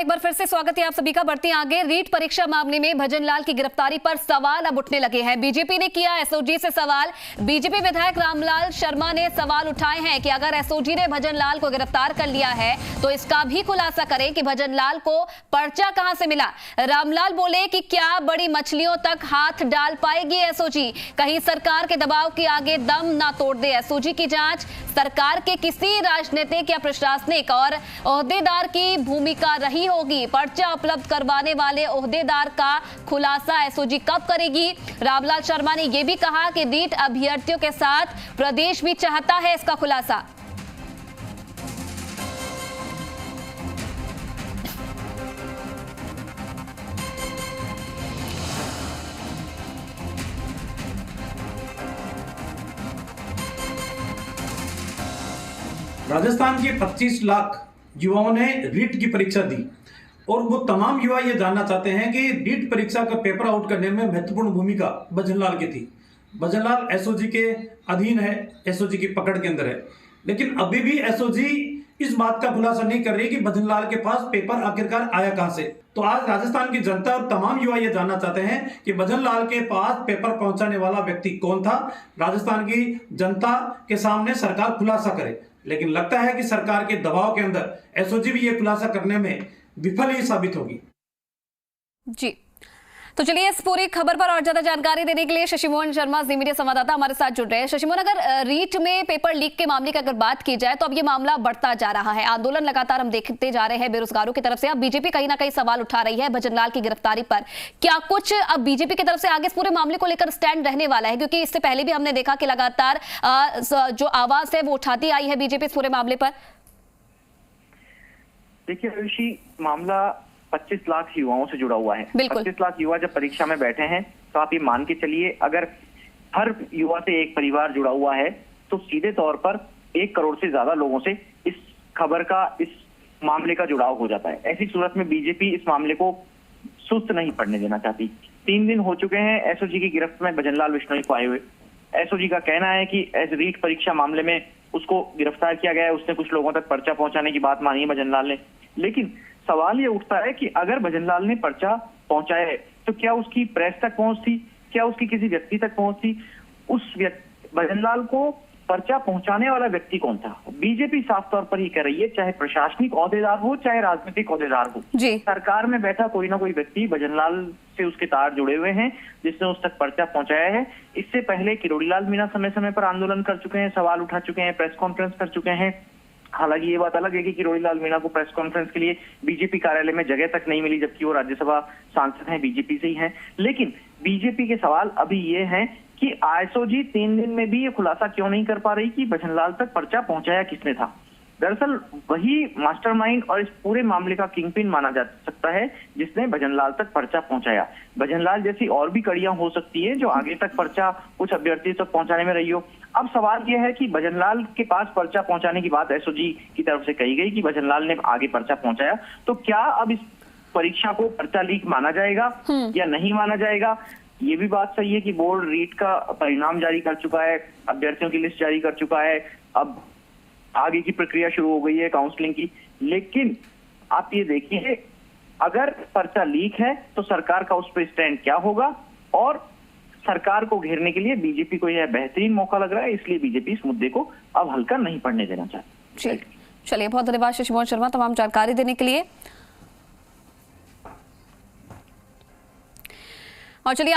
एक बार फिर से स्वागत है आप सभी का। बढ़ते आगे, रीट परीक्षा मामले में भजनलाल की गिरफ्तारी पर सवाल अब उठने लगे हैं। बीजेपी ने किया एसओजी से सवाल। बीजेपी विधायक रामलाल शर्मा ने सवाल उठाए हैं कि अगर एसओजी ने भजनलाल को गिरफ्तार कर लिया है तो इसका भी खुलासा करें कि भजनलाल को पर्चा कहां से मिला। रामलाल बोले कि क्या बड़ी मछलियों तक हाथ डाल पाएगी एसओजी, कहीं सरकार के दबाव के आगे दम ना तोड़ दे एसओजी की जांच। सरकार के किसी राजनीतिक या प्रशासनिक और ओहदेदार की भूमिका रही होगी। पर्चा उपलब्ध करवाने वाले ओहदेदार का खुलासा एसओजी कब करेगी। रामलाल शर्मा ने यह भी कहा कि रीट अभ्यर्थियों के साथ प्रदेश भी चाहता है इसका खुलासा। राजस्थान के 25 लाख युवाओं ने रीट की परीक्षा दी और वो तमाम युवा ये जानना चाहते हैं कि रीट परीक्षा का पेपर आउट करने में महत्वपूर्ण भूमिका भजनलाल की थी। भजनलाल एसओजी के अधीन है, एसओजी की पकड़ के अंदर है, लेकिन अभी भी एसओजी इस बात का खुलासा नहीं कर रही कि भजनलाल के पास पेपर आखिरकार आया कहां से। तो आज राजस्थान की जनता और तमाम युवा ये जानना चाहते हैं कि भजनलाल के पास पेपर पहुंचाने वाला व्यक्ति कौन था। राजस्थान की जनता के सामने सरकार खुलासा करे, लेकिन लगता है कि सरकार के दबाव के अंदर एसओजी भी ये खुलासा करने में विफल ही साबित होगी। जी, तो चलिए इस पूरी खबर पर और ज्यादा जानकारी देने के लिए शशिमोहन शर्मा जी मीडिया संवाददाता हमारे साथ जुड़ रहे हैं। शशिमोहन, अगर रीट में पेपर लीक के मामले की अगर बात की जाए तो अब ये मामला बढ़ता जा रहा है। आंदोलन लगातार हम देखते जा रहे हैं बेरोजगारों की तरफ से। अब बीजेपी कहीं ना कहीं सवाल उठा रही है भजनलाल की गिरफ्तारी पर। क्या कुछ अब बीजेपी की तरफ से आगे इस पूरे मामले को लेकर स्टैंड रहने वाला है, क्योंकि इससे पहले भी हमने देखा कि लगातार जो आवाज है वो उठाती आई है बीजेपी इस पूरे मामले पर। देखिए ऋषि, मामला 25 लाख युवाओं से जुड़ा हुआ है। 25 लाख युवा जब परीक्षा में बैठे हैं तो आप ये मान के चलिए, अगर हर युवा से एक परिवार जुड़ा हुआ है तो सीधे तौर पर 1 करोड़ से ज्यादा लोगों से इस खबर का, इस मामले का जुड़ाव हो जाता है। ऐसी सूरत में बीजेपी इस मामले को सुस्त नहीं पड़ने देना चाहती। 3 दिन हो चुके हैं एसओजी की गिरफ्त में भजनलाल बिश्नोई को आए हुए। एसओजी का कहना है कि रीट परीक्षा मामले में उसको गिरफ्तार किया गया है, उसने कुछ लोगों तक पर्चा पहुंचाने की बात मानी है भजनलाल ने। लेकिन सवाल ये उठता है कि अगर भजनलाल ने पर्चा पहुंचाया है तो क्या उसकी प्रेस तक पहुंच थी, क्या उसकी किसी व्यक्ति तक पहुंच थी? उस भजनलाल को पर्चा पहुंचाने वाला व्यक्ति कौन था? बीजेपी साफ तौर पर ये कह रही है, चाहे प्रशासनिक ओहदेदार हो चाहे राजनीतिक ओहदेदार हो, सरकार में बैठा कोई ना कोई व्यक्ति भजनलाल से उसके तार जुड़े हुए हैं जिसने उस तक पर्चा पहुंचाया है। इससे पहले किरोड़ीलाल मीणा समय समय पर आंदोलन कर चुके हैं, सवाल उठा चुके हैं, प्रेस कॉन्फ्रेंस कर चुके हैं। हालांकि ये बात अलग है कि किरोड़ीलाल मीणा को प्रेस कॉन्फ्रेंस के लिए बीजेपी कार्यालय में जगह तक नहीं मिली, जबकि वो राज्यसभा सांसद हैं, बीजेपी से ही हैं। लेकिन बीजेपी के सवाल अभी ये हैं कि एसओजी 3 दिन में भी ये खुलासा क्यों नहीं कर पा रही कि भजनलाल तक पर्चा पहुंचाया किसने था। दरअसल वही मास्टरमाइंड और इस पूरे मामले का किंगपिन माना जा सकता है जिसने भजनलाल तक पर्चा पहुंचाया। भजनलाल जैसी और भी कड़ियां हो सकती हैं जो आगे तक पर्चा कुछ अभ्यर्थी तक पहुंचाने में रही हो। अब सवाल यह है कि भजनलाल के पास पर्चा पहुंचाने की बात एसओजी की तरफ से कही गई कि भजनलाल ने आगे पर्चा पहुंचाया, तो क्या अब इस परीक्षा को पर्चा लीक माना जाएगा या नहीं माना जाएगा? ये भी बात सही है कि बोर्ड रीट का परिणाम जारी कर चुका है, अभ्यर्थियों की लिस्ट जारी कर चुका है, अब आगे की प्रक्रिया शुरू हो गई है काउंसलिंग की। लेकिन आप ये देखिए, अगर पर्चा लीक है तो सरकार का उस पर स्टैंड क्या होगा, और सरकार को घेरने के लिए बीजेपी को यह बेहतरीन मौका लग रहा है। इसलिए बीजेपी इस मुद्दे को अब हल्का नहीं पड़ने देना चाहती। चलिए, बहुत धन्यवाद शशिमोहन शर्मा तमाम जानकारी देने के लिए। और चलिए